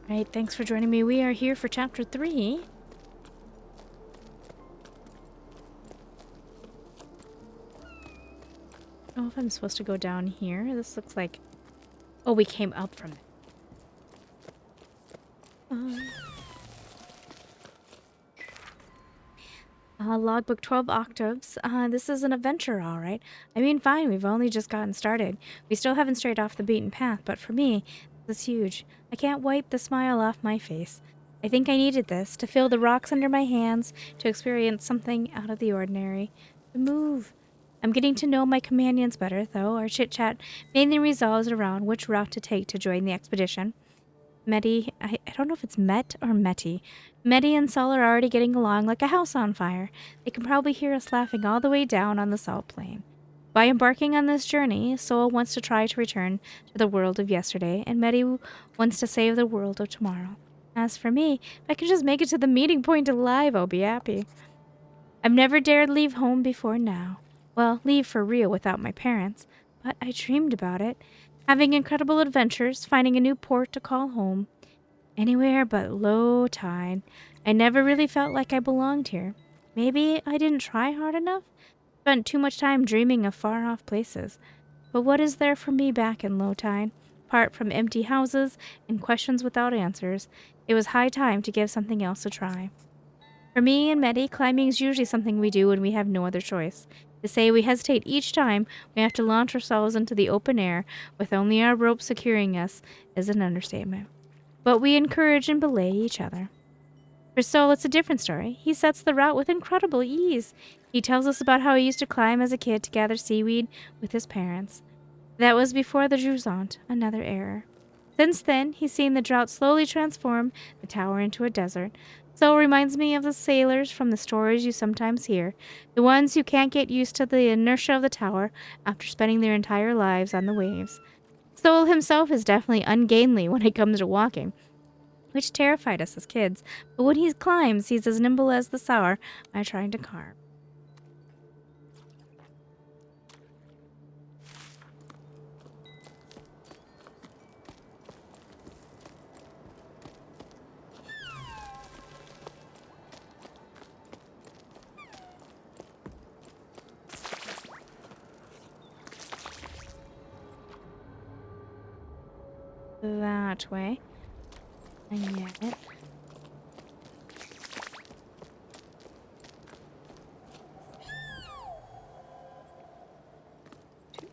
Right, thanks for joining me. We are here for chapter 3. Oh, if I'm supposed to go down here. This looks like... Oh, we came up from it. Logbook 12 octaves. This is an adventure, all right. I mean, fine, we've only just gotten started. We still haven't strayed off the beaten path, but for me, this is huge. I can't wipe the smile off my face. I think I needed this, to feel the rocks under my hands, to experience something out of the ordinary. To move. I'm getting to know my companions better, though. Our chit-chat mainly revolves around which route to take to join the expedition. Medi, I don't know if it's Met or Meti. Medi and Sol are already getting along like a house on fire. They can probably hear us laughing all the way down on the salt plain. By embarking on this journey, Sol wants to try to return to the world of yesterday, and Medi wants to save the world of tomorrow. As for me, if I can just make it to the meeting point alive, I'll be happy. I've never dared leave home before now. Well, leave for real without my parents, but I dreamed about it. Having incredible adventures, finding a new port to call home. Anywhere but low tide. I never really felt like I belonged here. Maybe I didn't try hard enough? Spent too much time dreaming of far-off places. But what is there for me back in low tide? Apart from empty houses and questions without answers, it was high time to give something else a try. For me and Medi, climbing is usually something we do when we have no other choice. To say we hesitate each time we have to launch ourselves into the open air with only our rope securing us is an understatement. But we encourage and belay each other. For Sol, it's a different story. He sets the route with incredible ease. He tells us about how he used to climb as a kid to gather seaweed with his parents. That was before the Jusant, another era. Since then, he's seen the drought slowly transform the tower into a desert. Sol reminds me of the sailors from the stories you sometimes hear, the ones who can't get used to the inertia of the tower after spending their entire lives on the waves. Sol himself is definitely ungainly when it comes to walking, which terrified us as kids, but when he climbs, he's as nimble as the sour I'm trying to carve. That way. And yet...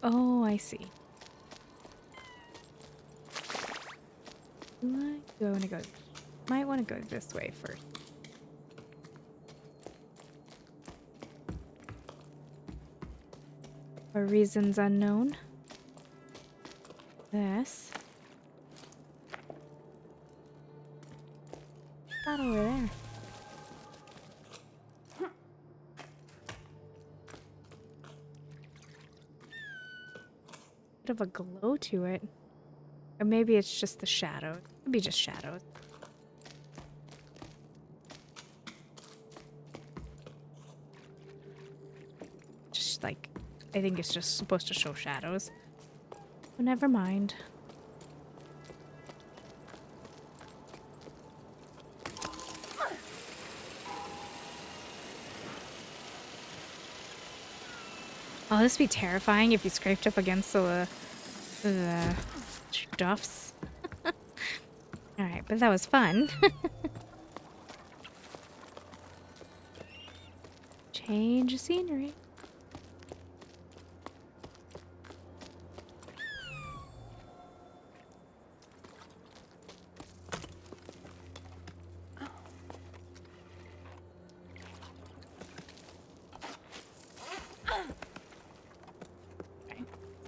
Oh, I see. Do I want to go? Might want to go this way first. For reasons unknown. This. Not over there. Bit of a glow to it. Or maybe it's just the shadow. It could be just shadows. Just like, I think it's just supposed to show shadows. But never mind. Oh, this would be terrifying if you scraped up against the stuffs. Alright, but that was fun. Change of scenery.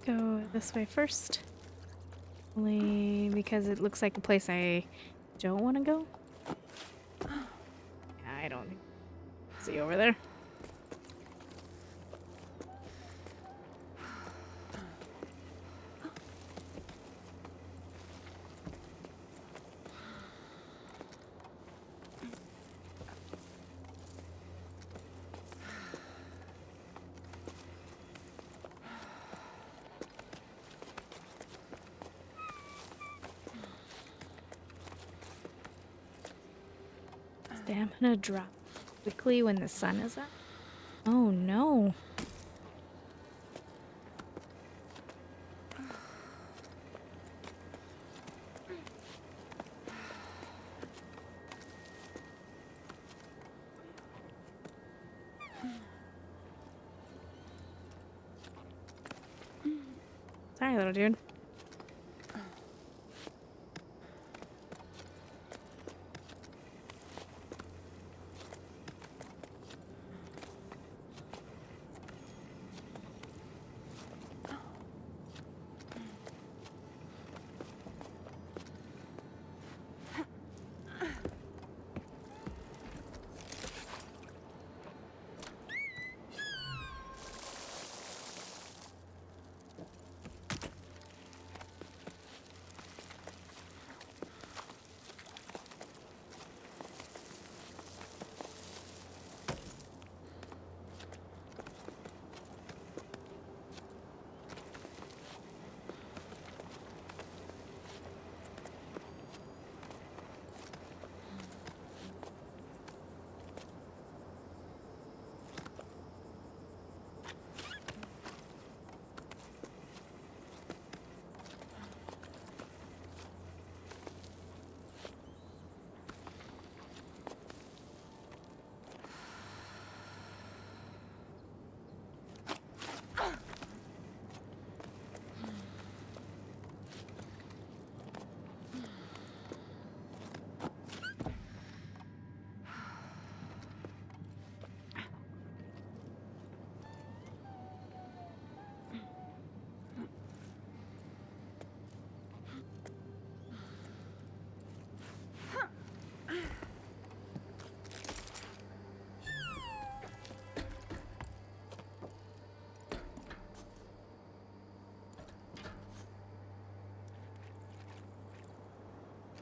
Go this way first. Only because it looks like a place I don't want to go. Yeah, I don't see over there. Stamina drops quickly when the sun is up. Oh no. Sorry, little dude.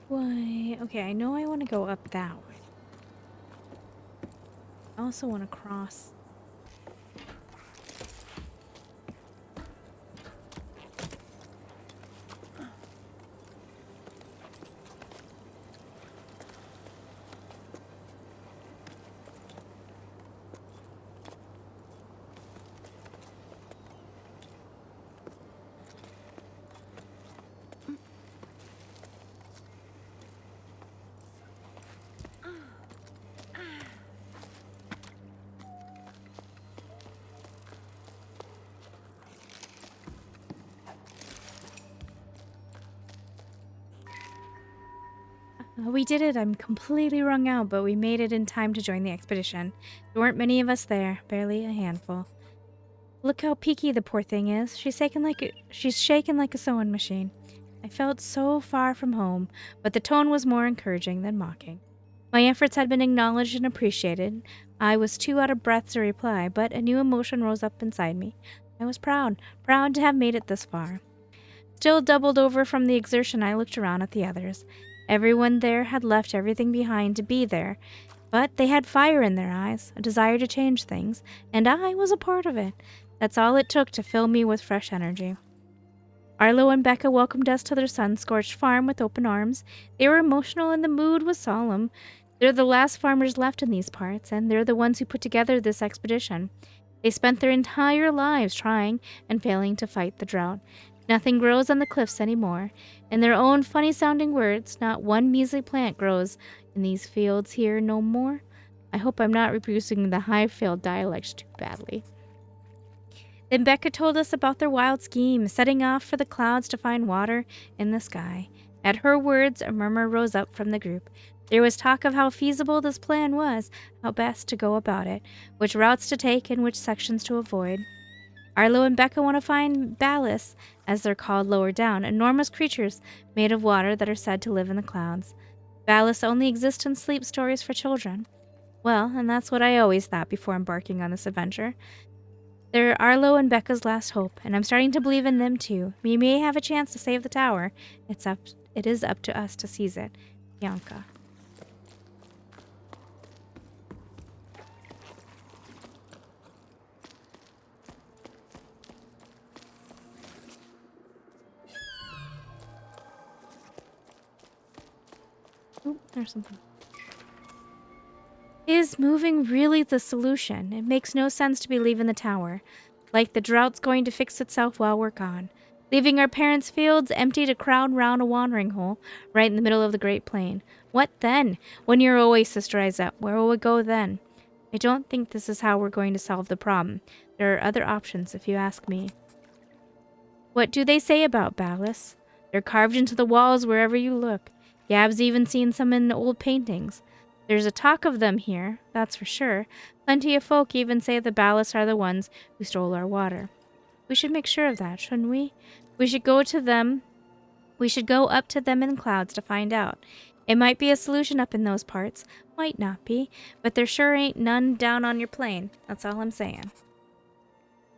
Why? Okay, I know I want to go up that way. I also want to cross. We did it. I'm completely wrung out, but we made it in time to join the expedition. There weren't many of us there, barely a handful. Look how peaky the poor thing is. She's shaken like a sewing machine. I felt so far from home, but the tone was more encouraging than mocking. My efforts had been acknowledged and appreciated. I was too out of breath to reply, but a new emotion rose up inside me. I was proud to have made it this far. Still doubled over from the exertion, I looked around at the others. Everyone there had left everything behind to be there, but they had fire in their eyes, a desire to change things, and I was a part of it. That's all it took to fill me with fresh energy. Arlo and Becca welcomed us to their sun-scorched farm with open arms. They were emotional and the mood was solemn. They're the last farmers left in these parts, and they're the ones who put together this expedition. They spent their entire lives trying and failing to fight the drought. Nothing grows on the cliffs anymore. In their own funny-sounding words, not one measly plant grows in these fields here no more. I hope I'm not reproducing the Highfield dialect too badly. Then Becca told us about their wild scheme, setting off for the clouds to find water in the sky. At her words, a murmur rose up from the group. There was talk of how feasible this plan was, how best to go about it, which routes to take and which sections to avoid. Arlo and Becca want to find biomes, as they're called lower down, enormous creatures made of water that are said to live in the clouds. Biomes only exist in sleep stories for children. Well, and that's what I always thought before embarking on this adventure. They're Arlo and Becca's last hope, and I'm starting to believe in them too. We may have a chance to save the tower. It is up to us to seize it. Bianca. Oh, there's something. Is moving really the solution? It makes no sense to be leaving the tower. Like the drought's going to fix itself while we're gone. Leaving our parents' fields empty to crowd round a watering hole right in the middle of the Great Plain. What then? When your oasis dries up, where will we go then? I don't think this is how we're going to solve the problem. There are other options, if you ask me. What do they say about Ballas? They're carved into the walls wherever you look. Gab's even seen some in old paintings. There's a talk of them here, that's for sure. Plenty of folk even say the Ballas are the ones who stole our water. We should make sure of that, shouldn't we? We should go to them. We should go up to them in clouds to find out. It might be a solution up in those parts. Might not be. But there sure ain't none down on your plane. That's all I'm saying.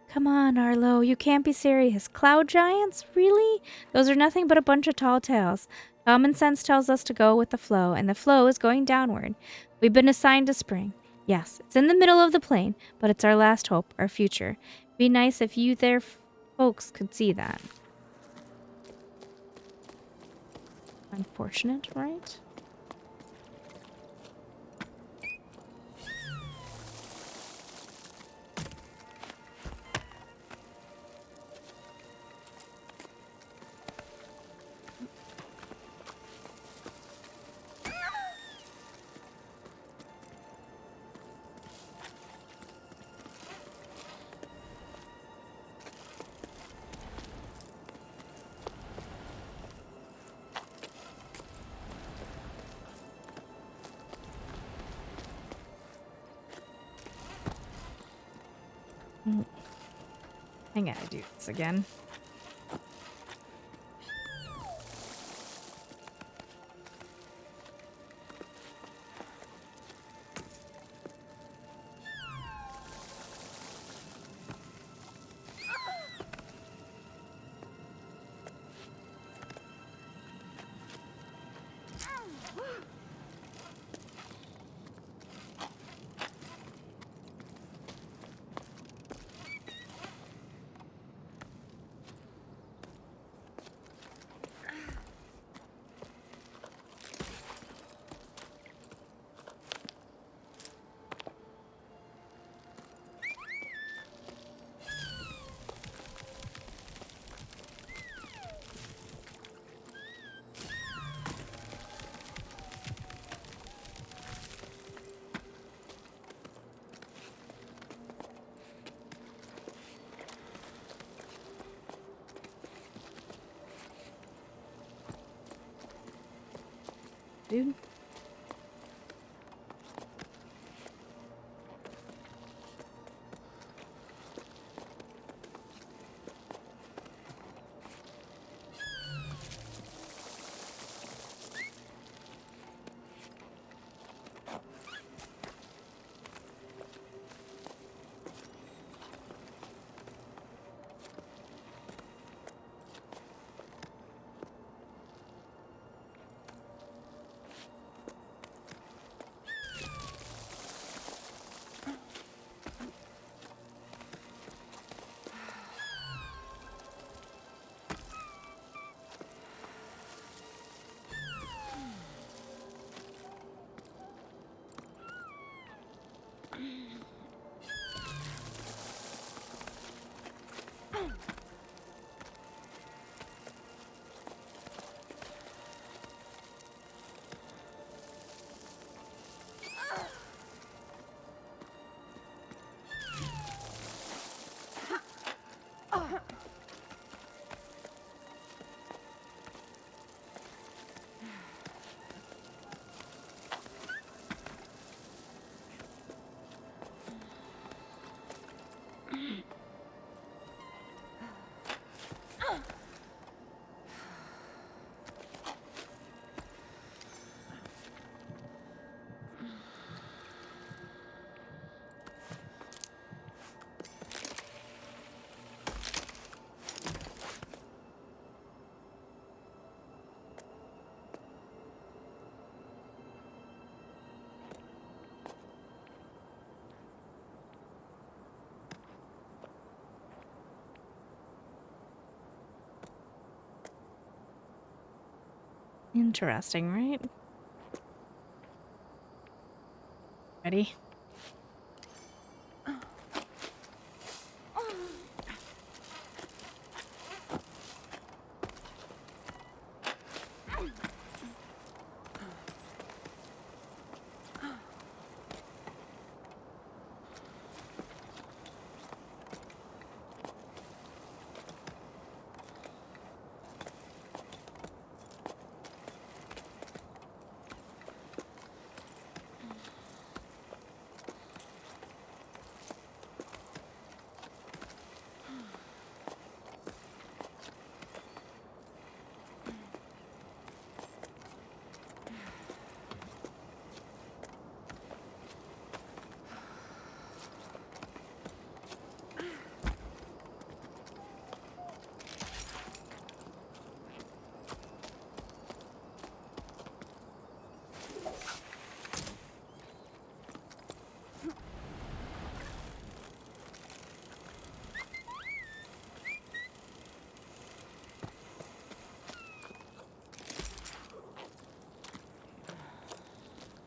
Come on, Arlo. You can't be serious. Cloud giants? Really? Those are nothing but a bunch of tall tales. Common sense tells us to go with the flow, and the flow is going downward. We've been assigned to spring. Yes, it's in the middle of the plain, but it's our last hope, our future. Be nice if you there folks could see that. Unfortunate, right? I gotta do this again. Dude. Interesting, right? Ready?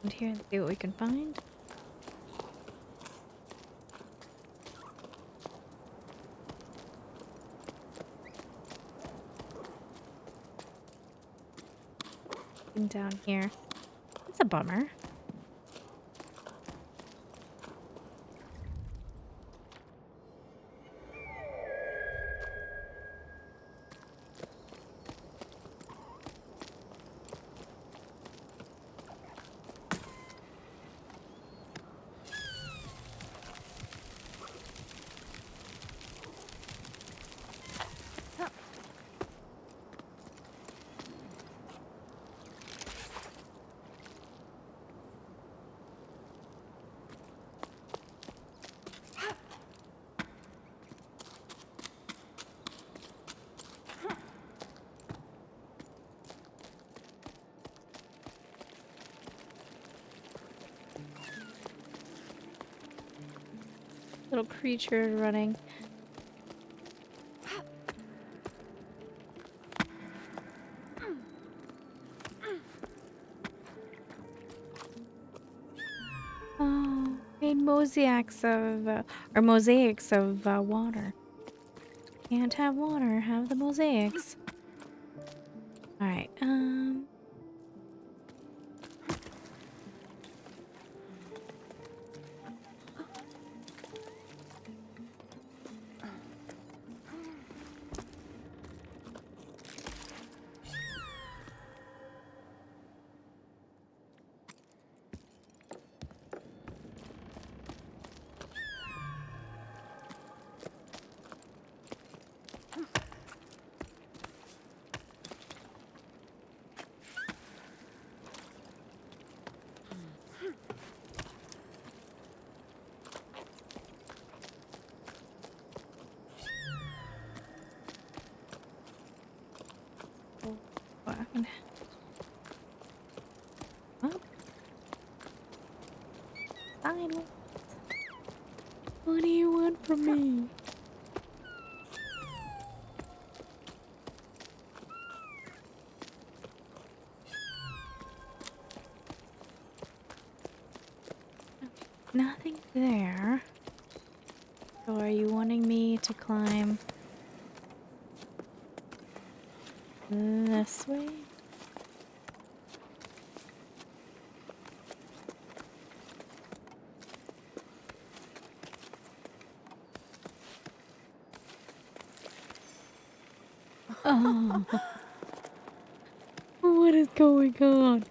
And here and see what we can find. And down here. That's a bummer. Little creature running. Oh, made mosaics of water. Can't have water, have the mosaics. All right. What happened? Oh, silence. What do you want from me? Nothing there. So are you wanting me to climb this way? Oh, what is going on?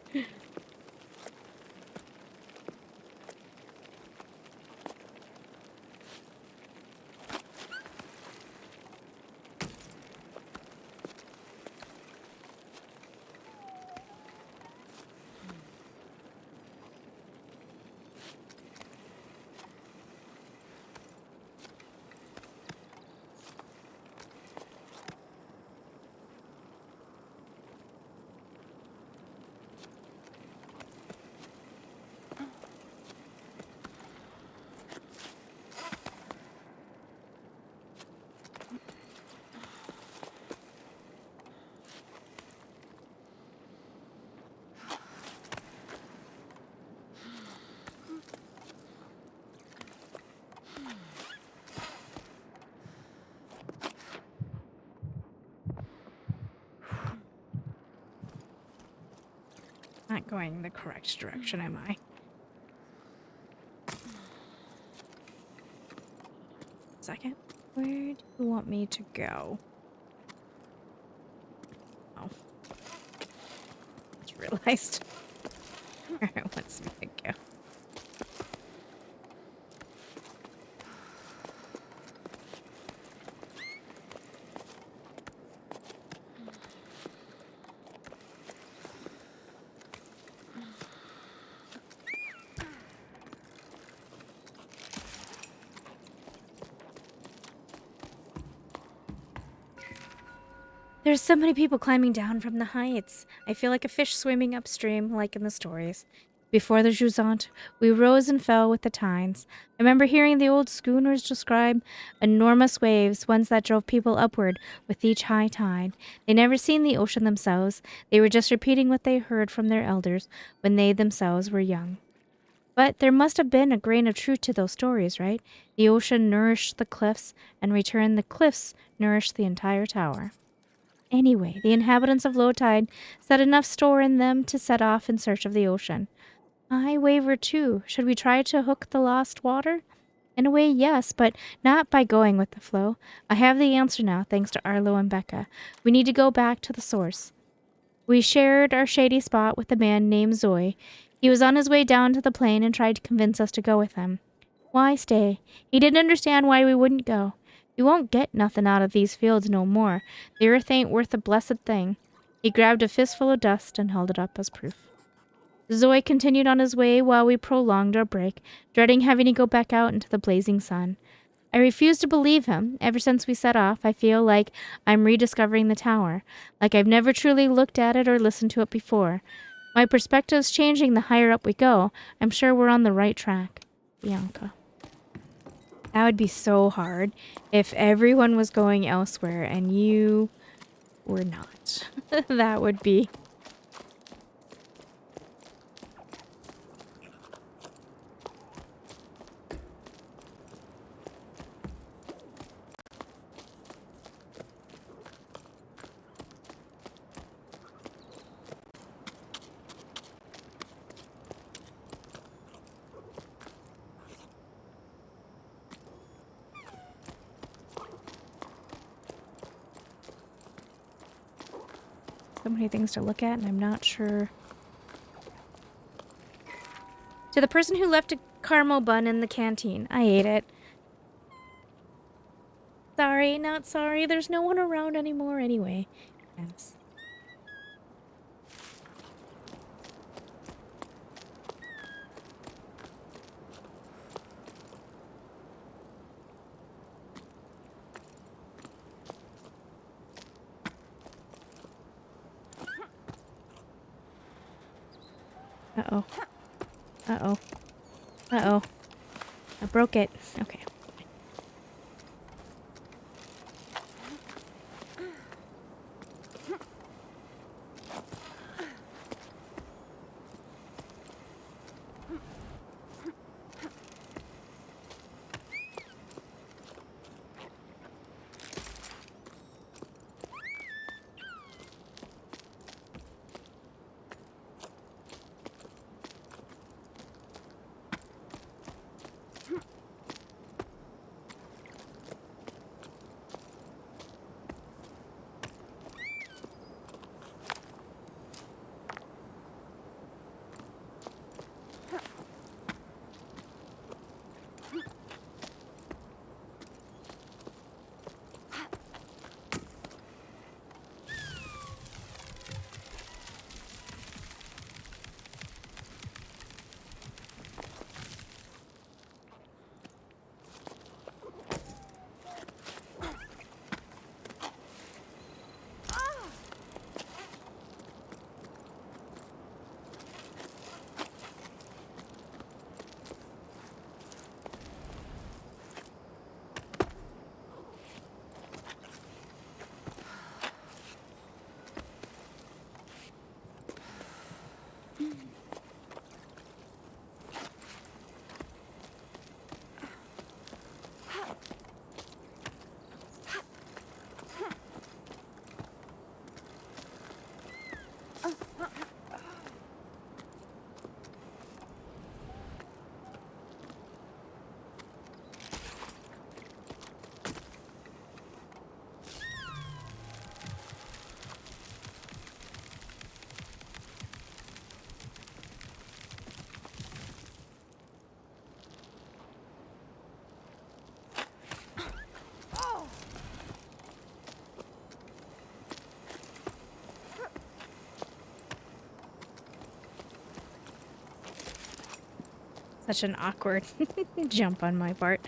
Not going the correct direction, am I? Second. Where do you want me to go? Oh. Just realized. Where it wants me to go. There's so many people climbing down from the heights. I feel like a fish swimming upstream, like in the stories. Before the Jusant, we rose and fell with the tides. I remember hearing the old schooners describe enormous waves, ones that drove people upward with each high tide. They never seen the ocean themselves. They were just repeating what they heard from their elders when they themselves were young. But there must have been a grain of truth to those stories, right? The ocean nourished the cliffs, and in return the cliffs nourished the entire tower. Anyway, the inhabitants of low tide set enough store in them to set off in search of the ocean. I waver too. Should we try to hook the lost water? In a way, yes, but not by going with the flow. I have the answer now, thanks to Arlo and Becca. We need to go back to the source. We shared our shady spot with a man named Zoe. He was on his way down to the plain and tried to convince us to go with him. Why stay? He didn't understand why we wouldn't go. You won't get nothing out of these fields no more. The earth ain't worth a blessed thing. He grabbed a fistful of dust and held it up as proof. Zoe continued on his way while we prolonged our break, dreading having to go back out into the blazing sun. I refuse to believe him. Ever since we set off, I feel like I'm rediscovering the tower, like I've never truly looked at it or listened to it before. My perspective's changing the higher up we go. I'm sure we're on the right track. Bianca. That would be so hard if everyone was going elsewhere and you were not. That would be... So many things to look at, and I'm not sure. To the person who left a caramel bun in the canteen, I ate it. Sorry, not sorry. There's no one around anymore anyway. Yes. Uh-oh. Uh-oh. Uh-oh. I broke it. Okay. Such an awkward jump on my part.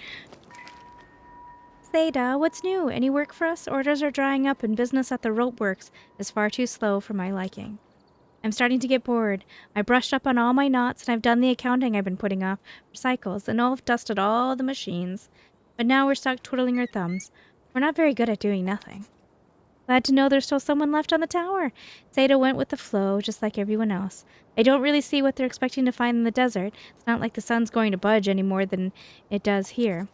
Theta, what's new? Any work for us? Orders are drying up and business at the rope works is far too slow for my liking. I'm starting to get bored. I brushed up on all my knots and I've done the accounting I've been putting off for cycles and I've dusted all the machines. But now we're stuck twiddling our thumbs. We're not very good at doing nothing. Glad to know there's still someone left on the tower. Zeta went with the flow, just like everyone else. I don't really see what they're expecting to find in the desert. It's not like the sun's going to budge any more than it does here.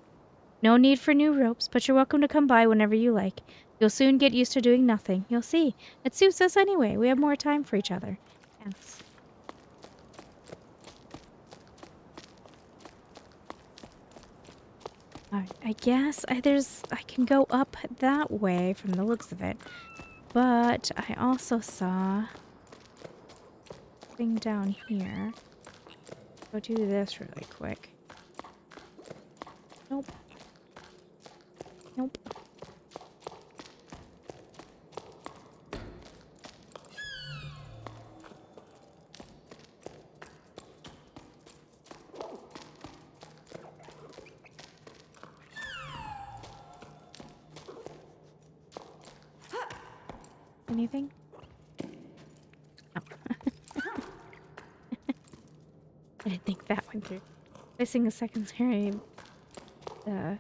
No need for new ropes, but you're welcome to come by whenever you like. You'll soon get used to doing nothing. You'll see. It suits us anyway. We have more time for each other. Yes. Alright, I guess I can go up that way from the looks of it. But I also saw a thing down here. Go do this really quick. Nope. Nope. Anything? Oh. I didn't think that went through. Placing a secondary oh.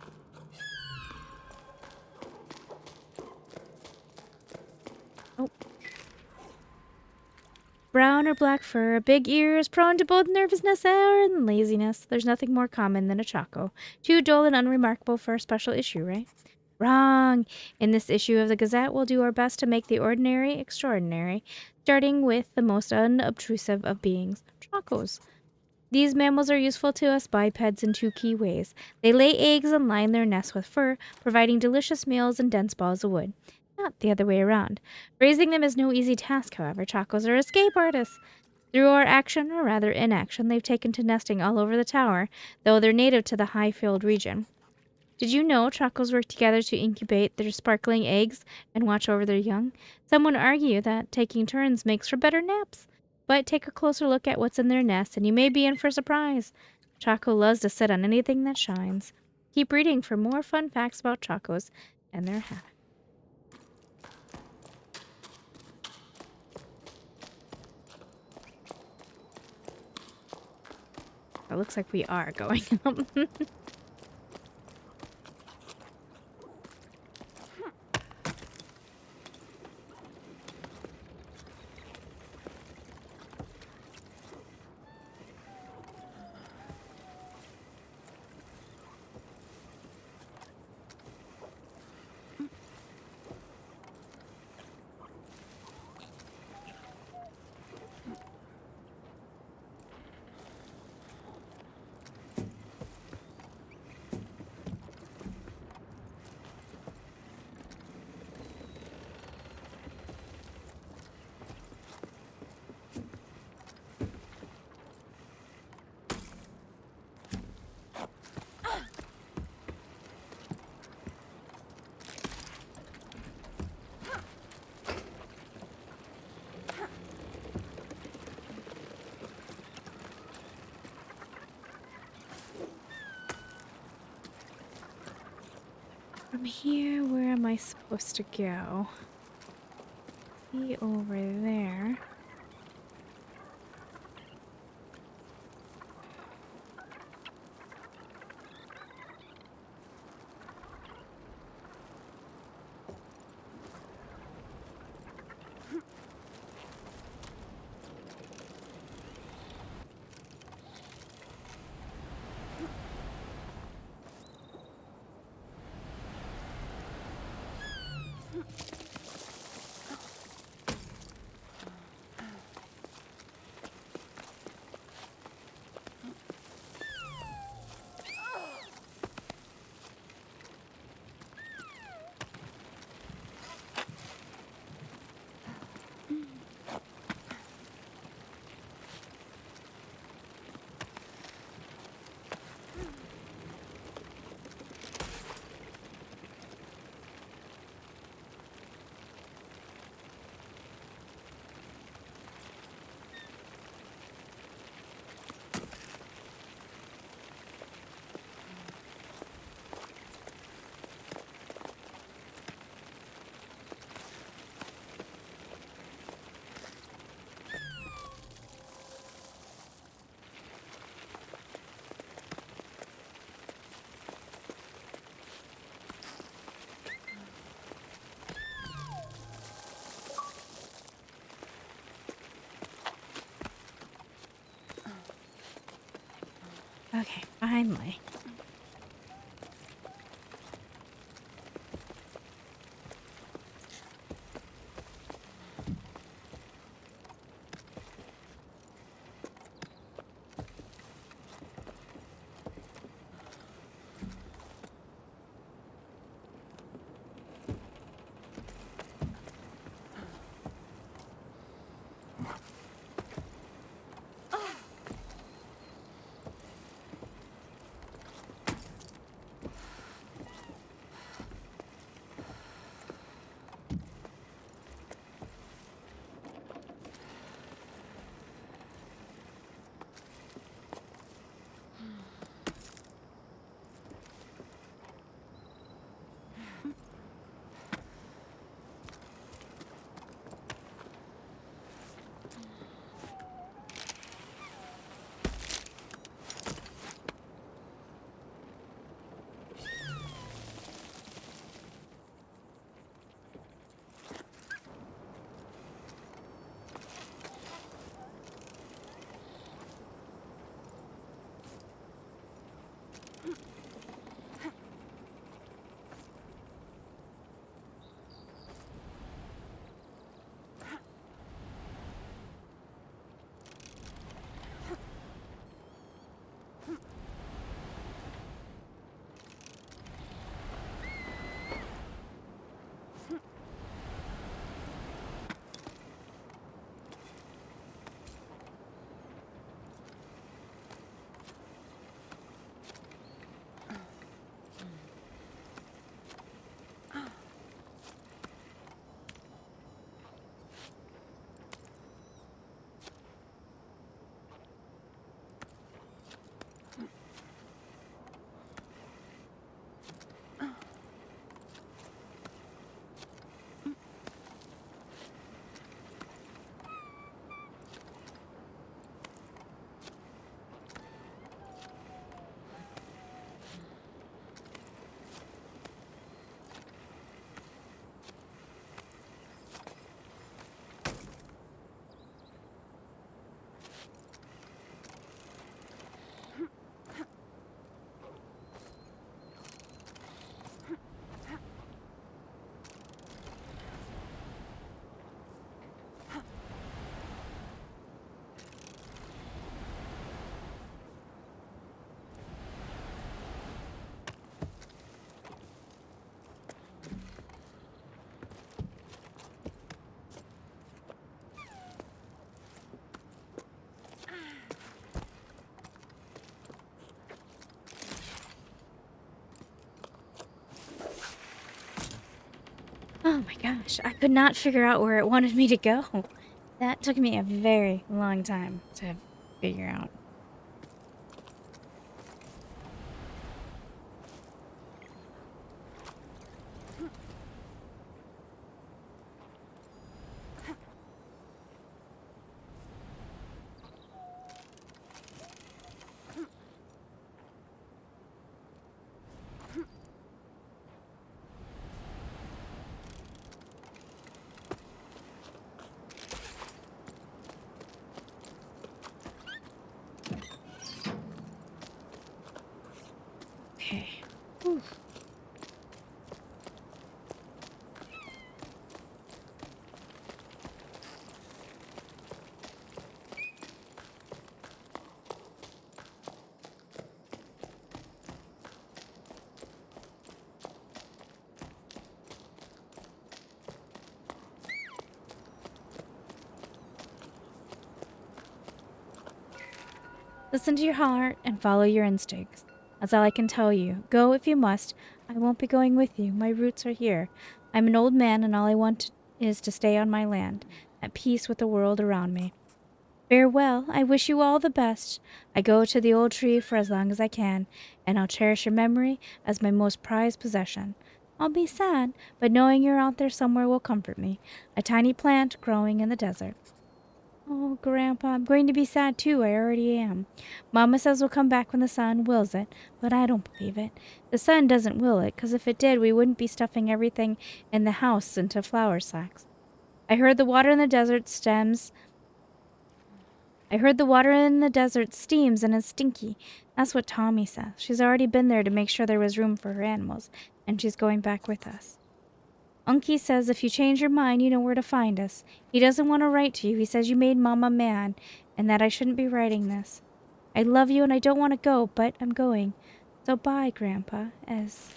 Brown or black fur, big ears, prone to both nervousness and laziness. There's nothing more common than a Choco. Too dull and unremarkable for a special issue, right? Wrong. In this issue of the Gazette, we'll do our best to make the ordinary extraordinary, starting with the most unobtrusive of beings, Chacos. These mammals are useful to us bipeds in two key ways. They lay eggs and line their nests with fur, providing delicious meals and dense balls of wood. Not the other way around. Raising them is no easy task, however. Chacos are escape artists. Through our action, or rather inaction, they've taken to nesting all over the tower, though they're native to the high-filled region. Did you know Chacos work together to incubate their sparkling eggs and watch over their young? Some would argue that taking turns makes for better naps. But take a closer look at what's in their nest, and you may be in for a surprise. Choco loves to sit on anything that shines. Keep reading for more fun facts about Chacos and their habits. It looks like we are going up. From here, where am I supposed to go? See over there. Okay, finally. Oh my gosh, I could not figure out where it wanted me to go. That took me a very long time to figure out. Okay. Whew. Listen to your heart and follow your instincts. That's all I can tell you. Go if you must. I won't be going with you. My roots are here. I'm an old man, and all I want is to stay on my land, at peace with the world around me. Farewell. I wish you all the best. I go to the old tree for as long as I can, and I'll cherish your memory as my most prized possession. I'll be sad, but knowing you're out there somewhere will comfort me. A tiny plant growing in the desert. Oh, Grandpa, I'm going to be sad too. I already am. Mama says we'll come back when the sun wills it, but I don't believe it. The sun doesn't will it, 'cause if it did, we wouldn't be stuffing everything in the house into flour sacks. I heard the water in the desert stems. I heard the water in the desert steams and is stinky. That's what Tommy says. She's already been there to make sure there was room for her animals, and she's going back with us. Unky says if you change your mind, you know where to find us. He doesn't want to write to you. He says you made Mama mad, and that I shouldn't be writing this. I love you and I don't want to go, but I'm going. So bye, Grandpa, Ez.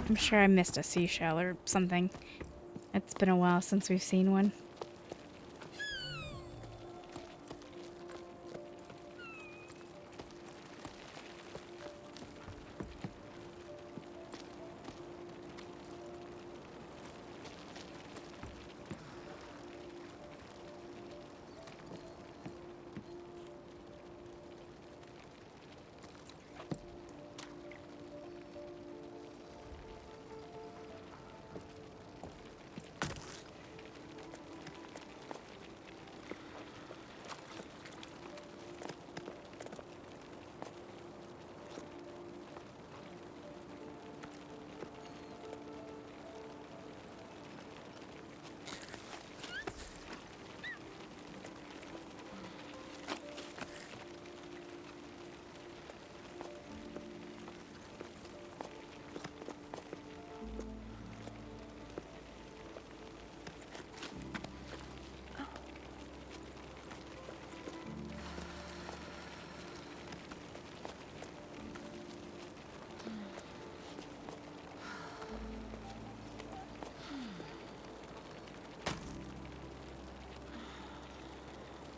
I'm sure I missed a seashell or something. It's been a while since we've seen one.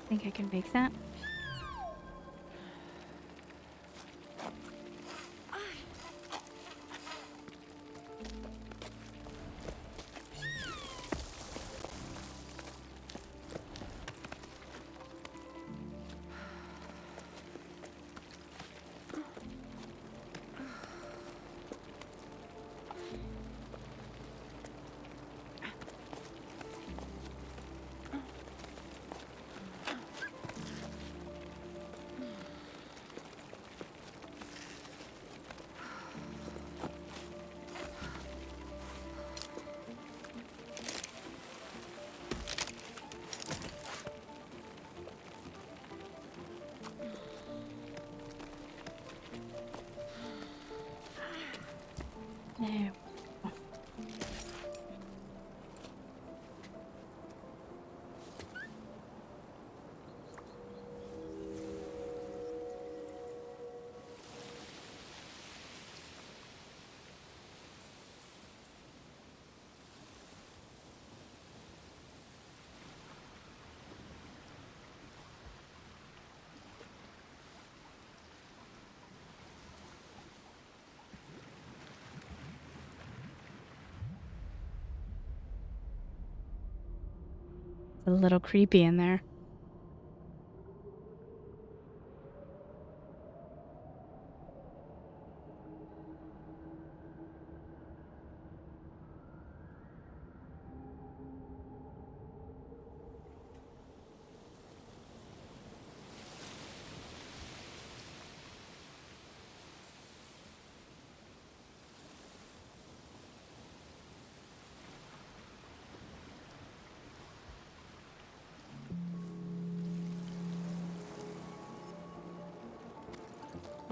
Think I can make that? It's a little creepy in there.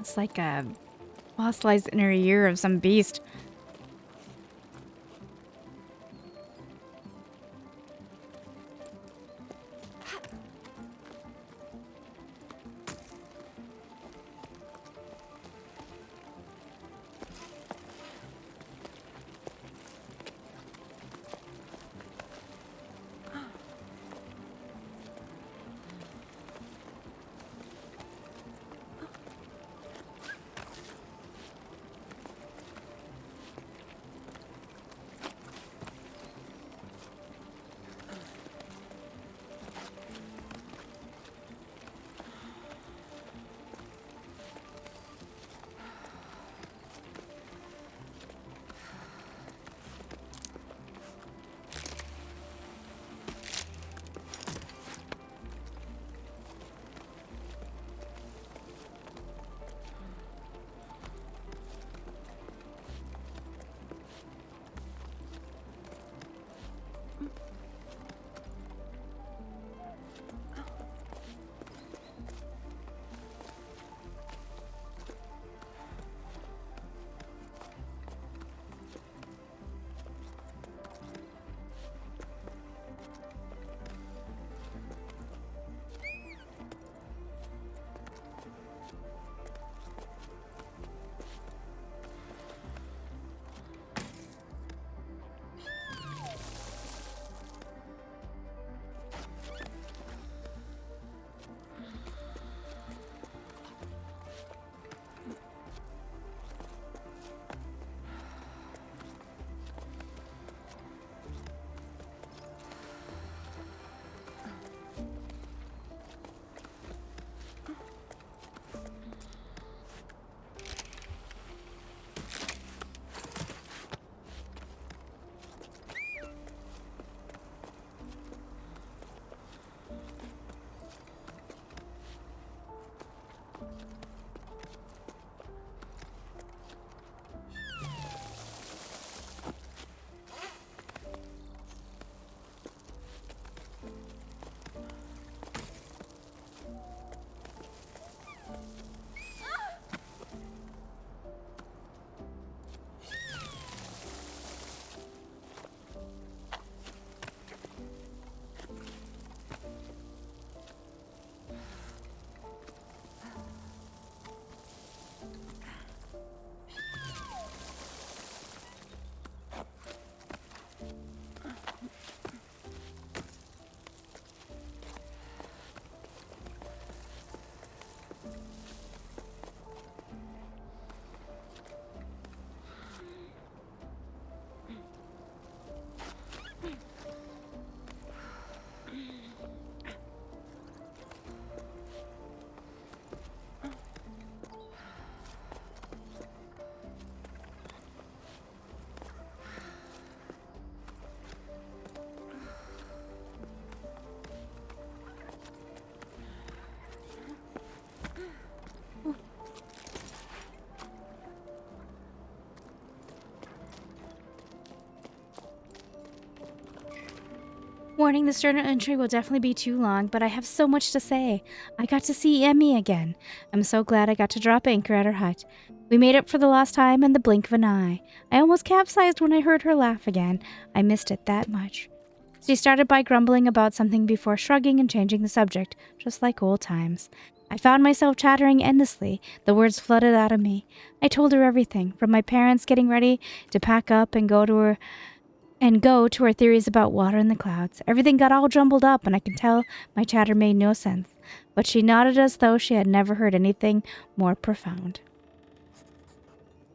It's like a fossilized inner ear of some beast. Warning, this journal entry will definitely be too long, but I have so much to say. I got to see Emmy again. I'm so glad I got to drop anchor at her hut. We made up for the lost time in the blink of an eye. I almost capsized when I heard her laugh again. I missed it that much. She started by grumbling about something before shrugging and changing the subject, just like old times. I found myself chattering endlessly. The words flooded out of me. I told her everything, from my parents getting ready to pack up and go to her theories about water in the clouds. Everything got all jumbled up, and I could tell my chatter made no sense. But she nodded as though she had never heard anything more profound.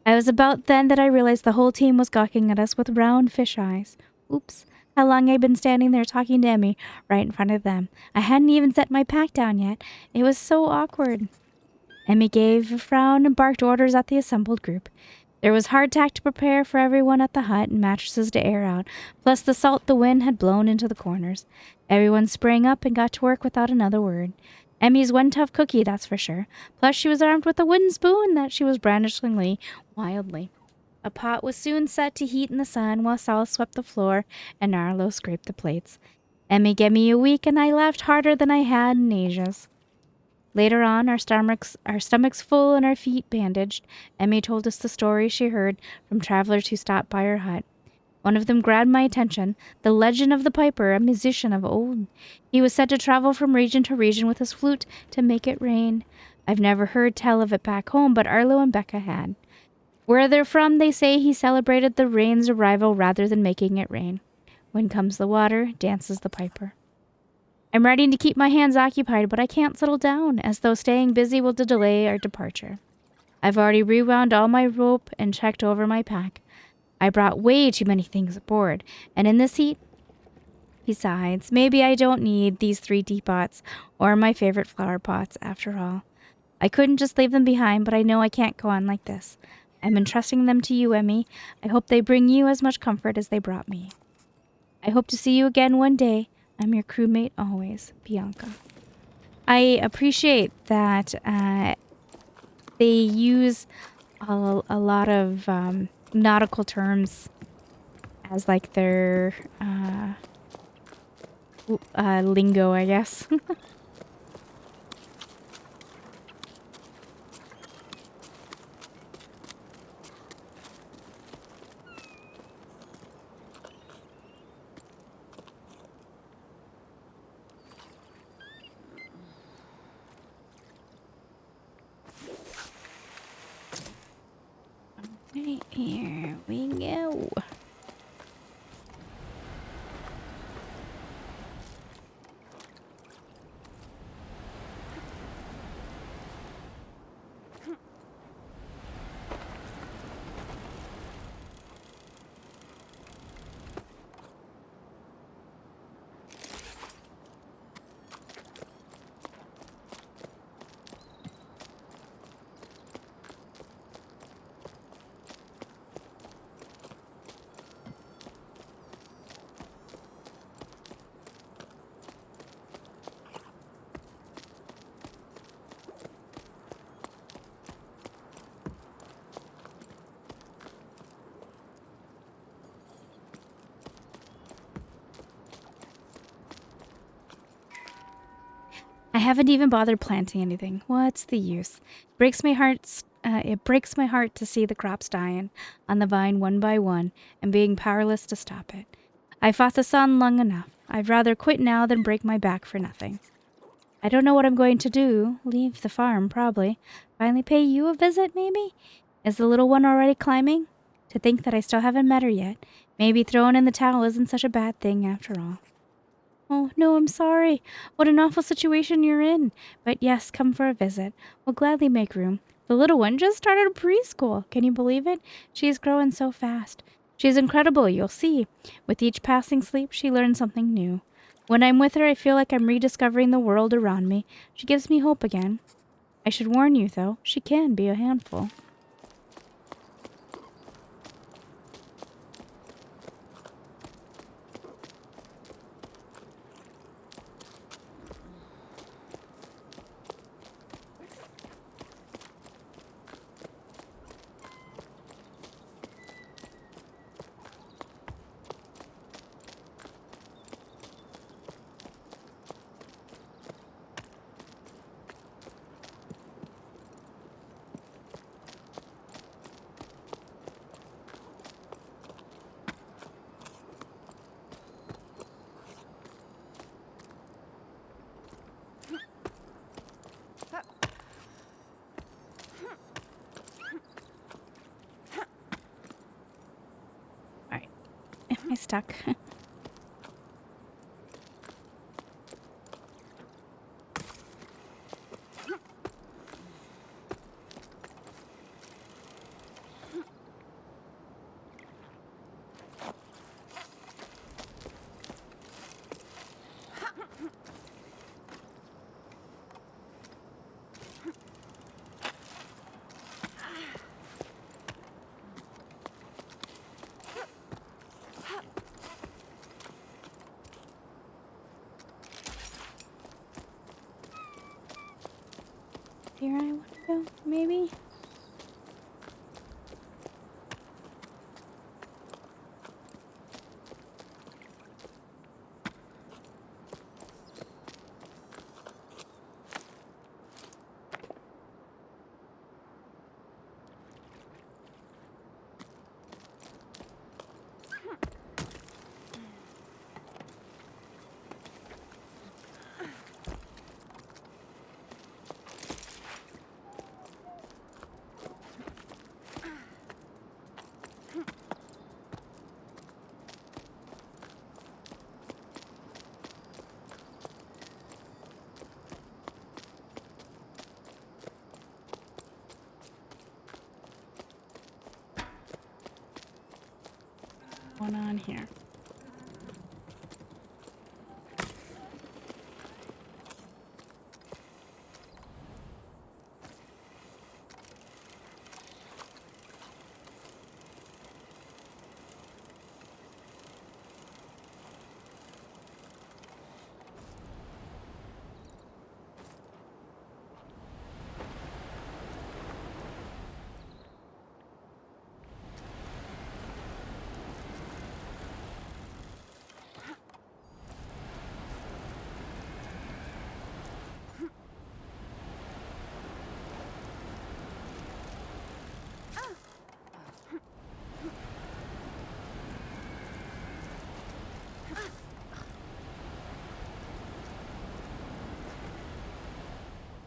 It was about then that I realized the whole team was gawking at us with round fish eyes. Oops, how long I'd been standing there talking to Emmy right in front of them. I hadn't even set my pack down yet. It was so awkward. Emmy gave a frown and barked orders at the assembled group. There was hardtack to prepare for everyone at the hut and mattresses to air out, plus the salt the wind had blown into the corners. Everyone sprang up and got to work without another word. Emmy's one tough cookie, that's for sure. Plus she was armed with a wooden spoon that she was brandishing wildly. A pot was soon set to heat in the sun while Sal swept the floor and Arlo scraped the plates. Emmy gave me a week and I laughed harder than I had in ages. Later on, our stomachs full and our feet bandaged, Emmy told us the story she heard from travelers who stopped by her hut. One of them grabbed my attention, the legend of the piper, a musician of old. He was said to travel from region to region with his flute to make it rain. I've never heard tell of it back home, but Arlo and Becca had. Where they're from, they say he celebrated the rain's arrival rather than making it rain. When comes the water, dances the piper. I'm ready to keep my hands occupied, but I can't settle down, as though staying busy will delay our departure. I've already rewound all my rope and checked over my pack. I brought way too many things aboard, and in this heat... Besides, maybe I don't need these 3 teapots or my favorite flower pots after all. I couldn't just leave them behind, but I know I can't go on like this. I'm entrusting them to you, Emmy. I hope they bring you as much comfort as they brought me. I hope to see you again one day. I'm your crewmate always, Bianca. I appreciate that they use a lot of nautical terms as like their lingo, I guess. Right, here we go. I haven't even bothered planting anything. What's the use? It breaks my heart to see the crops dying on the vine one by one and being powerless to stop it. I fought the sun long enough. I'd rather quit now than break my back for nothing. I don't know what I'm going to do. Leave the farm, probably. Finally pay you a visit, maybe? Is the little one already climbing? To think that I still haven't met her yet. Maybe throwing in the towel isn't such a bad thing after all. Oh, no, I'm sorry. What an awful situation you're in. But yes, come for a visit. We'll gladly make room. The little one just started preschool. Can you believe it? She's growing so fast. She's incredible, you'll see. With each passing sleep, she learns something new. When I'm with her, I feel like I'm rediscovering the world around me. She gives me hope again. I should warn you, though, she can be a handful. Am I stuck? here I want to go, maybe? What's going on here?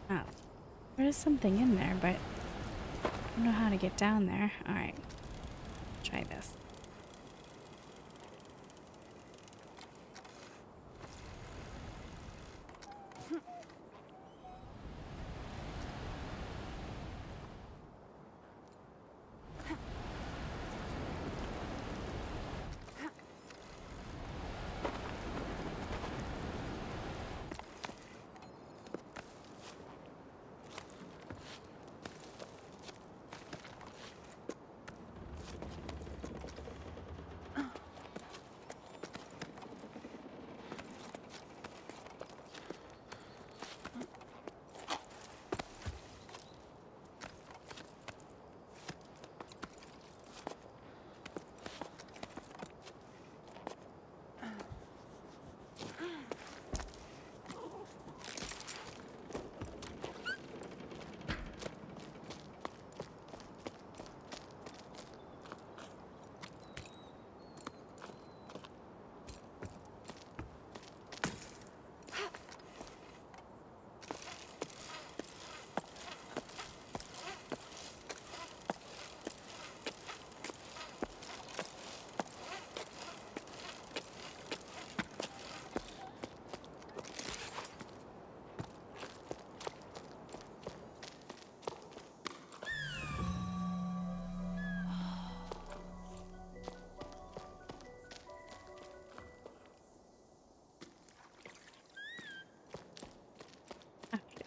Oh, there is something in there, but I don't know how to get down there. Alright, try this.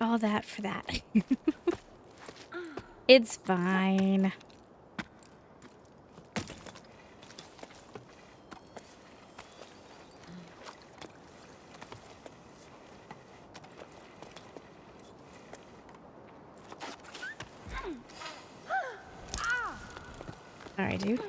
All that for that. It's fine. Sorry, dude.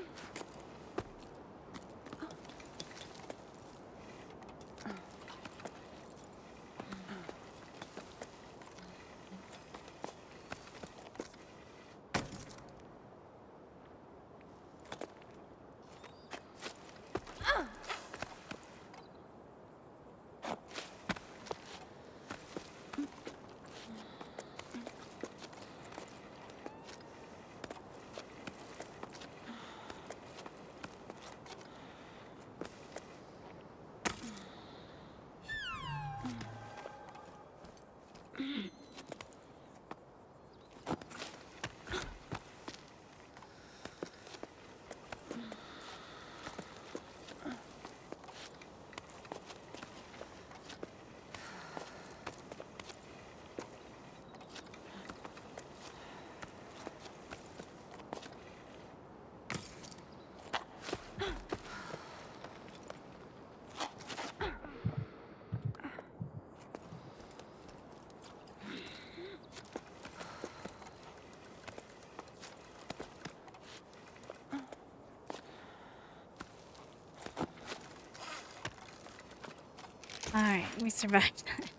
Alright, we survived that.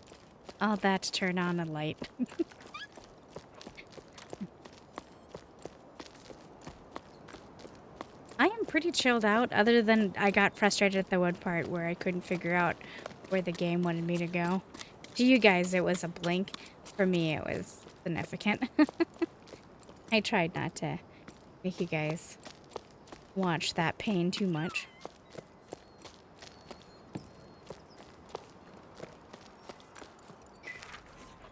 All that to turn on a light. I am pretty chilled out, other than I got frustrated at the one part where I couldn't figure out where the game wanted me to go. To you guys, it was a blink. For me, it was significant. I tried not to make you guys watch that pain too much.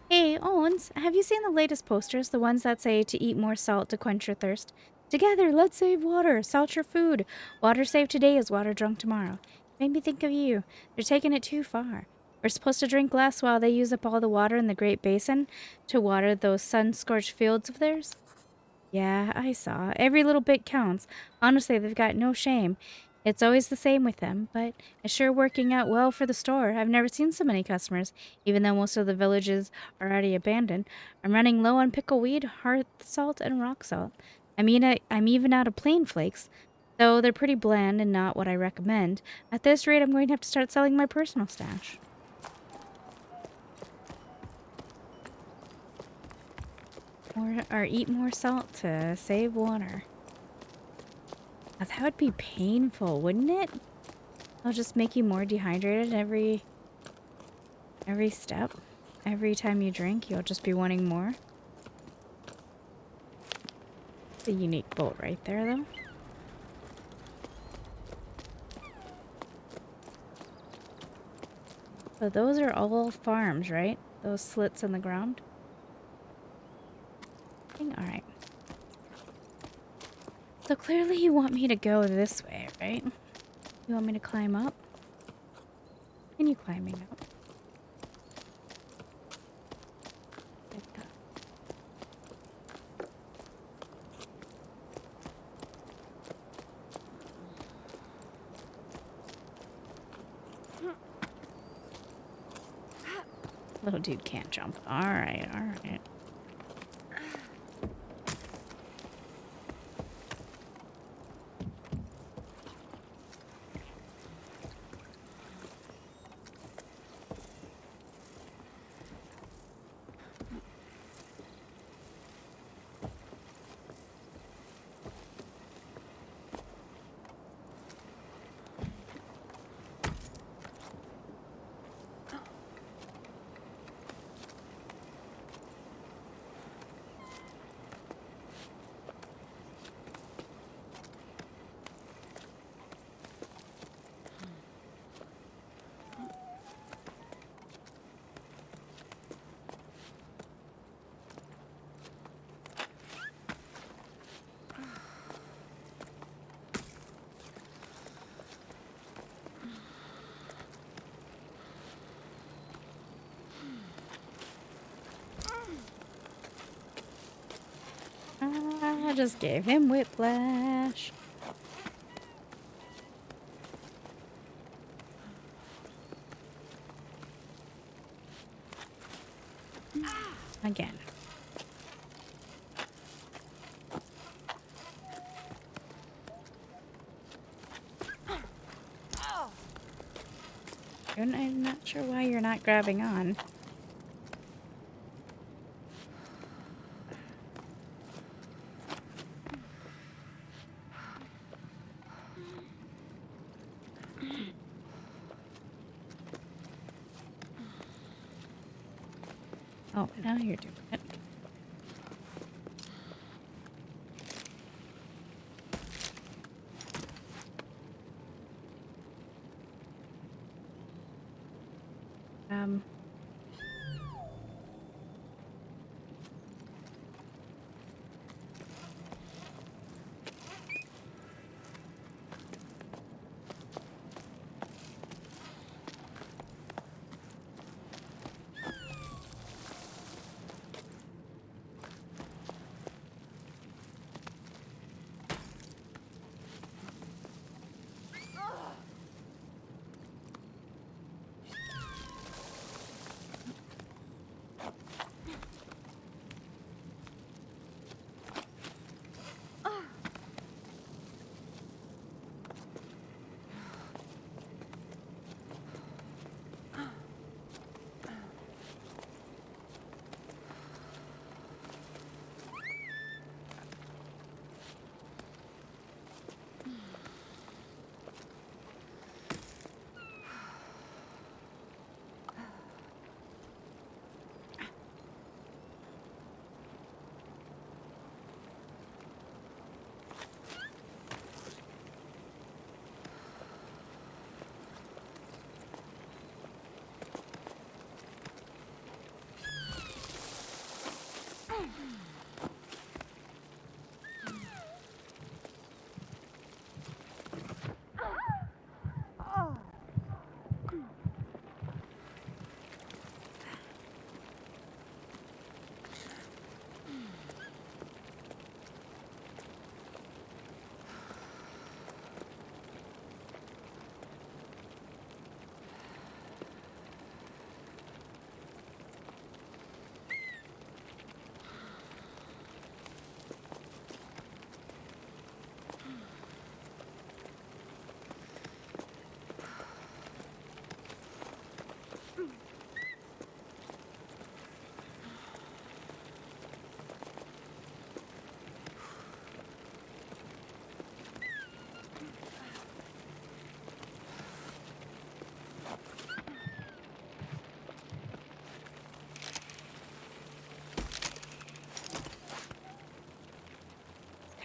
Hey, Owens, have you seen the latest posters? The ones that say to eat more salt to quench your thirst? Together, let's save water. Salt your food. Water saved today is water drunk tomorrow. Made me think of you. They're taking it too far. We're supposed to drink less while they use up all the water in the Great Basin to water those sun-scorched fields of theirs. Yeah, I saw. Every little bit counts. Honestly, they've got no shame. It's always the same with them, but it's sure working out well for the store. I've never seen so many customers, even though most of the villages are already abandoned. I'm running low on pickleweed, hearth salt, and rock salt. I'm even out of plain flakes, though they're pretty bland and not what I recommend. At this rate, I'm going to have to start selling my personal stash. Or eat more salt to save water. That would be painful, wouldn't it? I'll just make you more dehydrated every step. Every time you drink, you'll just be wanting more. It's a unique bolt right there, though. So those are all farms, right? Those slits in the ground? Alright. So clearly you want me to go this way, right? You want me to climb up? Continue climbing up. Like that. Little dude can't jump. Alright, alright. I just gave him whiplash. Again. I'm not sure why you're not grabbing on. Oh, now you're doing it.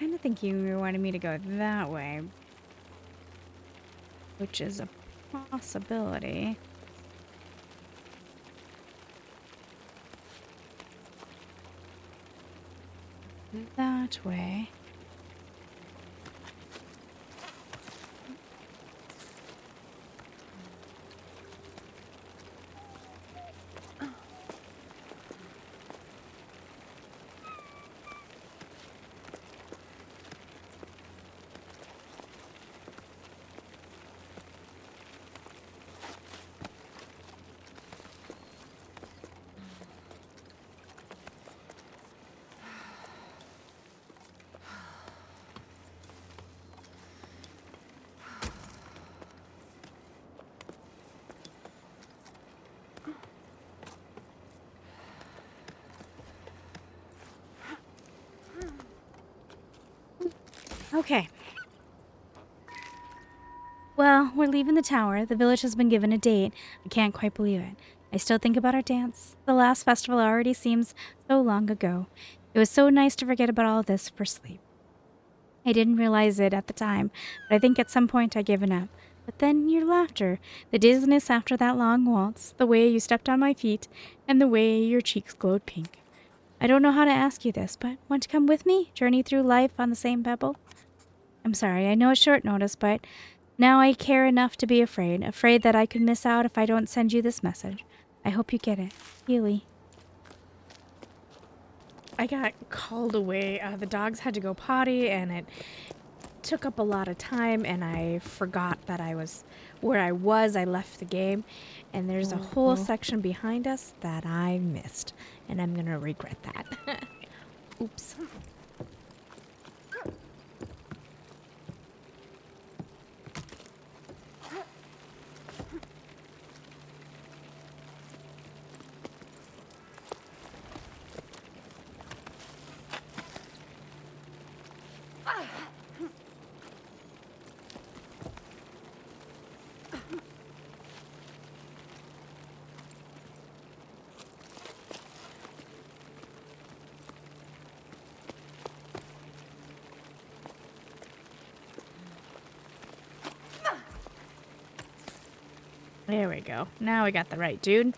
kind of thinking you wanted me to go that way, which is a possibility. That way. Okay. Well, we're leaving the tower. The village has been given a date. I can't quite believe it. I still think about our dance. The last festival already seems so long ago. It was so nice to forget about all of this for sleep. I didn't realize it at the time, but I think at some point I'd given up. But then your laughter, the dizziness after that long waltz, the way you stepped on my feet, and the way your cheeks glowed pink. I don't know how to ask you this, but want to come with me? Journey through life on the same pebble? I'm sorry, I know it's short notice, but now I care enough to be afraid that I could miss out if I don't send you this message. I hope you get it. Healy. I got called away. The dogs had to go potty, and it took up a lot of time, and I forgot that I was where I was. I left the game, and there's a whole section behind us that I missed, and I'm going to regret that. Oops. There we go. Now we got the right dude.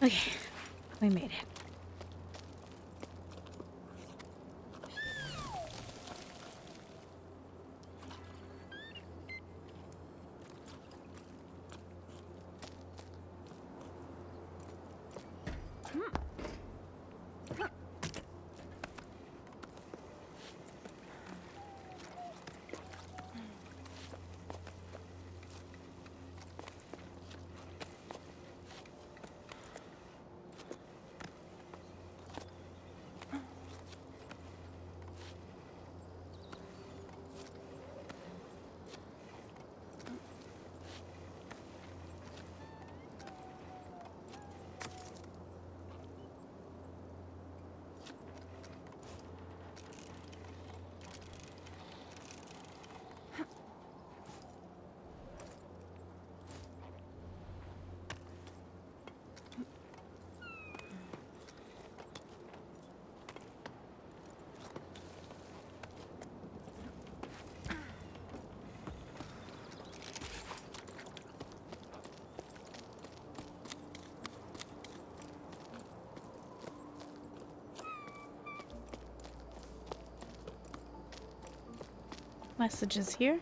Okay, we made it. Messages here.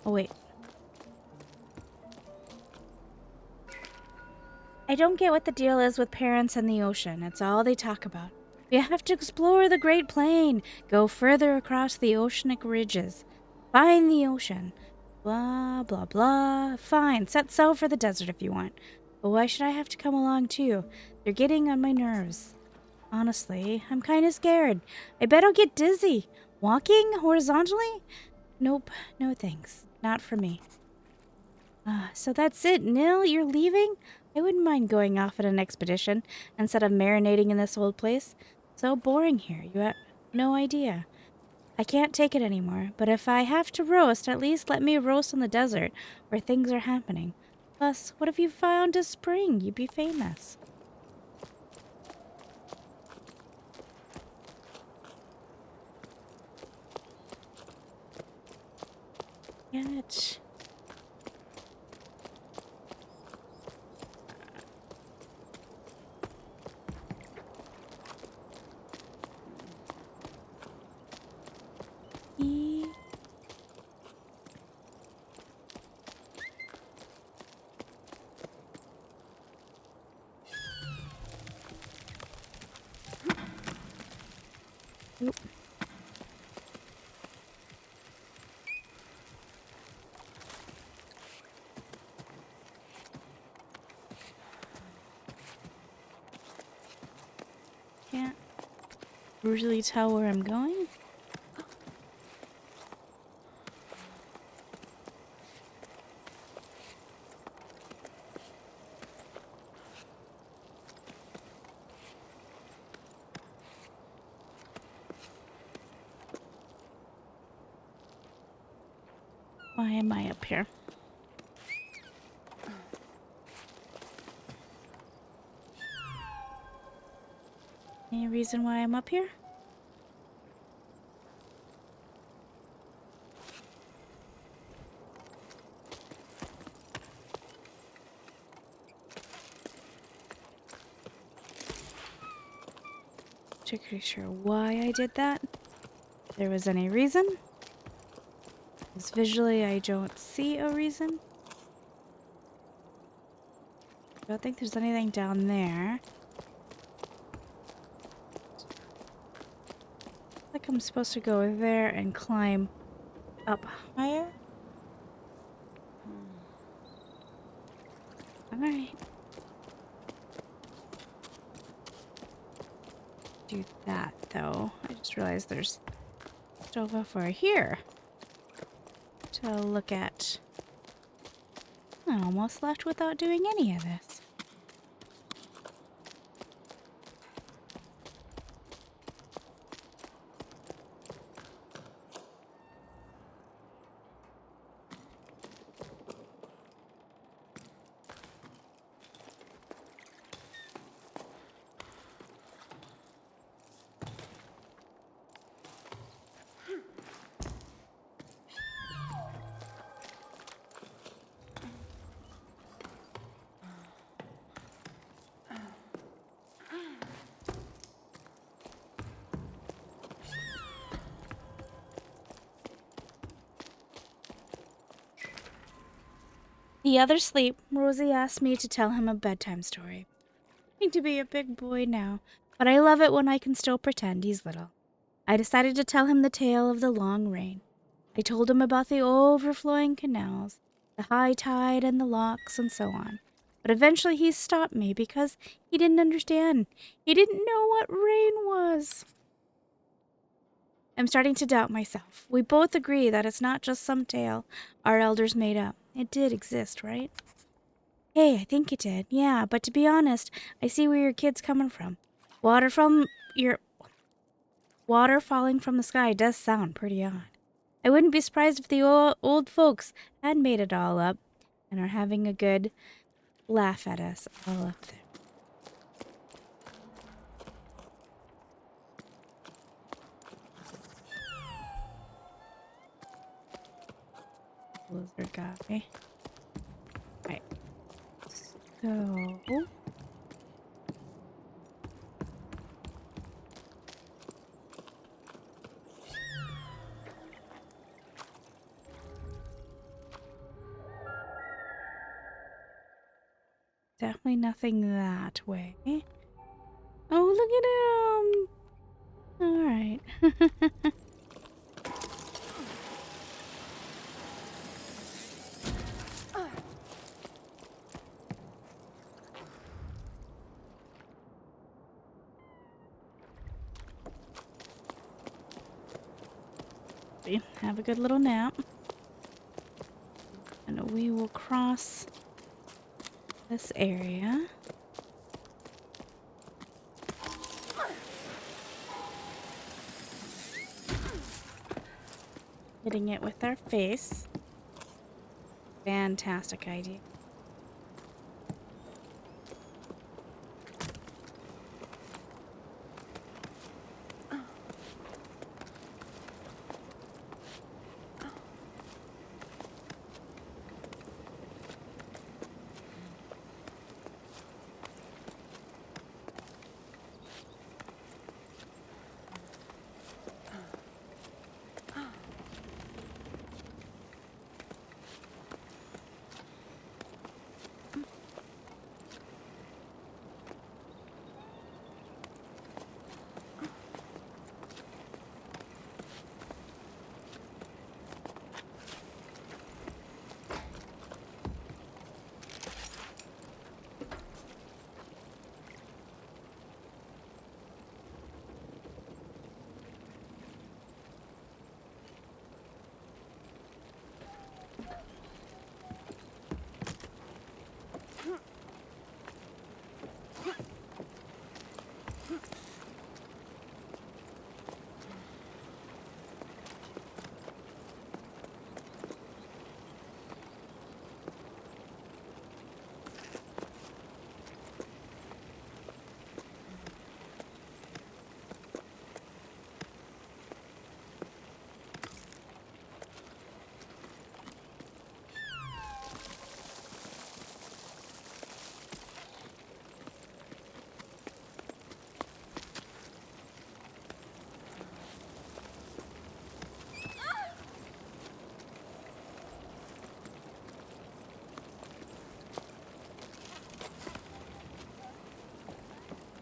Oh, wait. I don't get what the deal is with parents and the ocean. It's all they talk about. We have to explore the Great Plain, go further across the oceanic ridges, find the ocean. Blah, blah, blah. Fine, set sail for the desert if you want. But why should I have to come along too? They're getting on my nerves. Honestly, I'm kind of scared. I bet I'll get dizzy. Walking horizontally? Nope, no thanks. Not for me. So that's it, Nil? You're leaving? I wouldn't mind going off on an expedition instead of marinating in this old place. So boring here. You have no idea. I can't take it anymore, but if I have to roast, at least let me roast in the desert where things are happening. Plus, what if you found a spring? You'd be famous. Get E. Oop. Can't really tell where I'm going. Why am I up here? Any reason why I'm up here? Particularly sure why I did that. If there was any reason. Because visually I don't see a reason. I don't think there's anything down there. Like I'm supposed to go there and climb up higher. Alright. Do that though. I just realized there's stuff over here to look at. I almost left without doing any of this. The other sleep, Rosie asked me to tell him a bedtime story. I need to be a big boy now, but I love it when I can still pretend he's little. I decided to tell him the tale of the long rain. I told him about the overflowing canals, the high tide and the locks and so on. But eventually he stopped me because he didn't understand. He didn't know what rain was. I'm starting to doubt myself. We both agree that it's not just some tale our elders made up. It did exist, right? Hey, I think it did. Yeah, but to be honest, I see where your kid's coming from. Water from your water falling from the sky does sound pretty odd. I wouldn't be surprised if the old folks had made it all up and are having a good laugh at us all up there. Blizzard got me. Right. So... definitely nothing that way. Oh, look at him! All right. Have a good little nap. And we will cross this area. Hitting it with our face. Fantastic idea.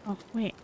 Oh, wait.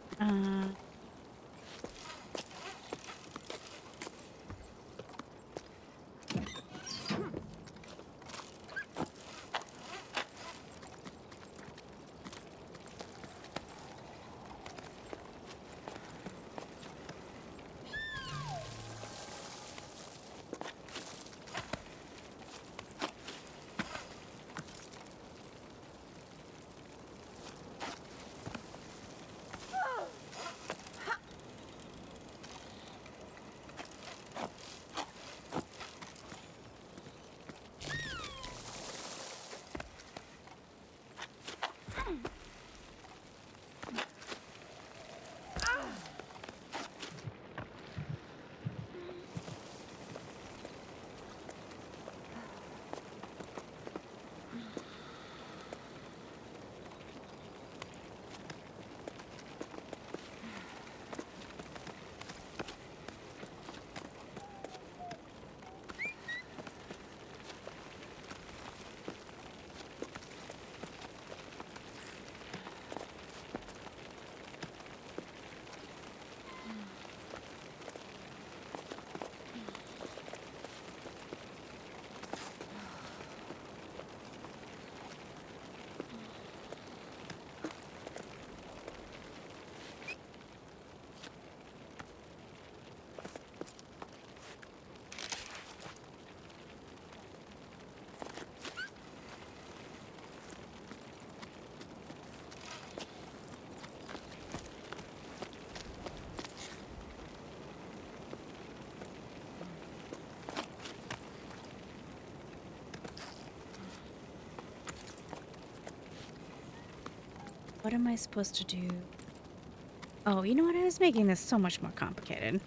What am I supposed to do? Oh, you know what? I was making this so much more complicated.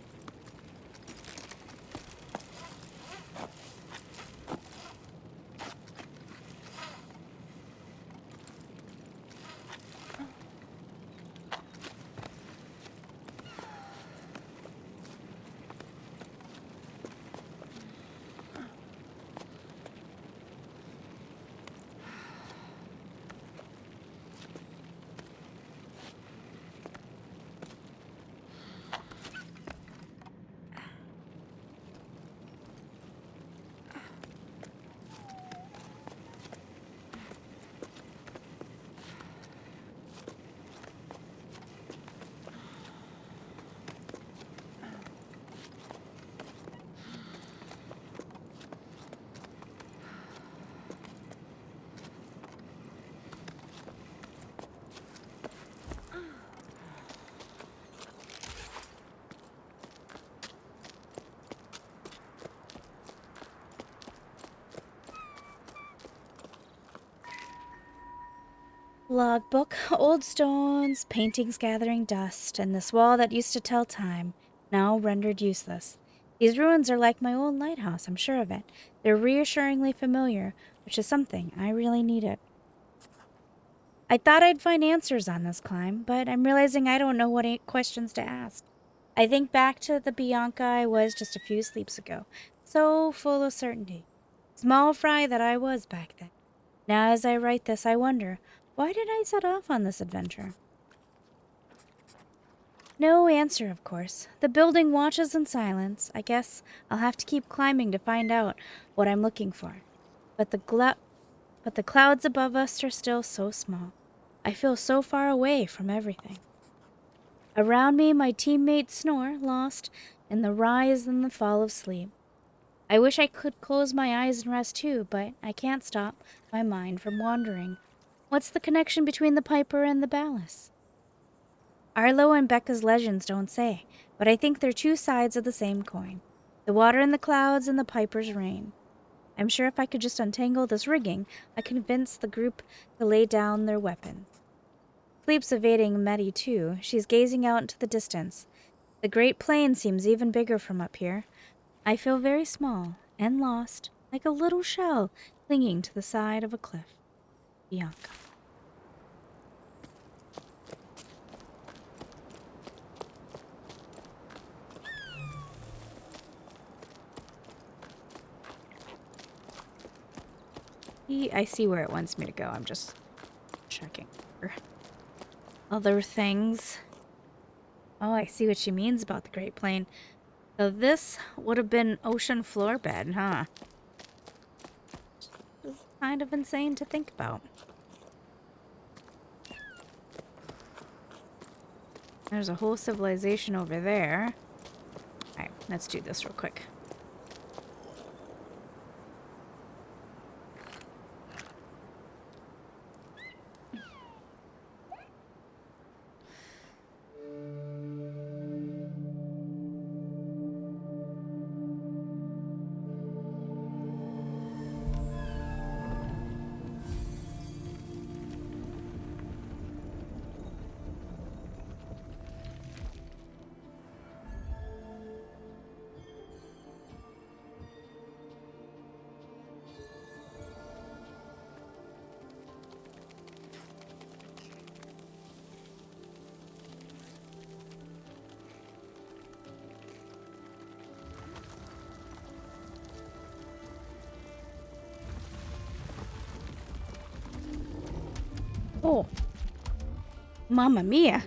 Logbook, old stones, paintings gathering dust, and this wall that used to tell time, now rendered useless. These ruins are like my old lighthouse, I'm sure of it. They're reassuringly familiar, which is something I really needed. I thought I'd find answers on this climb, but I'm realizing I don't know what questions to ask. I think back to the Bianca I was just a few sleeps ago, so full of certainty. Small fry that I was back then. Now, as I write this, I wonder, why did I set off on this adventure? No answer, of course. The building watches in silence. I guess I'll have to keep climbing to find out what I'm looking for. But the clouds above us are still so small. I feel so far away from everything. Around me, my teammates snore, lost in the rise and the fall of sleep. I wish I could close my eyes and rest too, but I can't stop my mind from wandering. What's the connection between the Piper and the Ballast? Arlo and Becca's legends don't say, but I think they're two sides of the same coin. The water in the clouds and the Piper's rain. I'm sure if I could just untangle this rigging, I could convince the group to lay down their weapons. Sleep's evading Meddy too. She's gazing out into the distance. The Great Plain seems even bigger from up here. I feel very small and lost, like a little shell clinging to the side of a cliff. Bianca. I see where it wants me to go. I'm just checking for other things. Oh, I see what she means about the Great Plain. So this would have been ocean floor bed, huh? It's kind of insane to think about. There's a whole civilization over there. Alright, let's do this real quick. Oh. Mamma mia.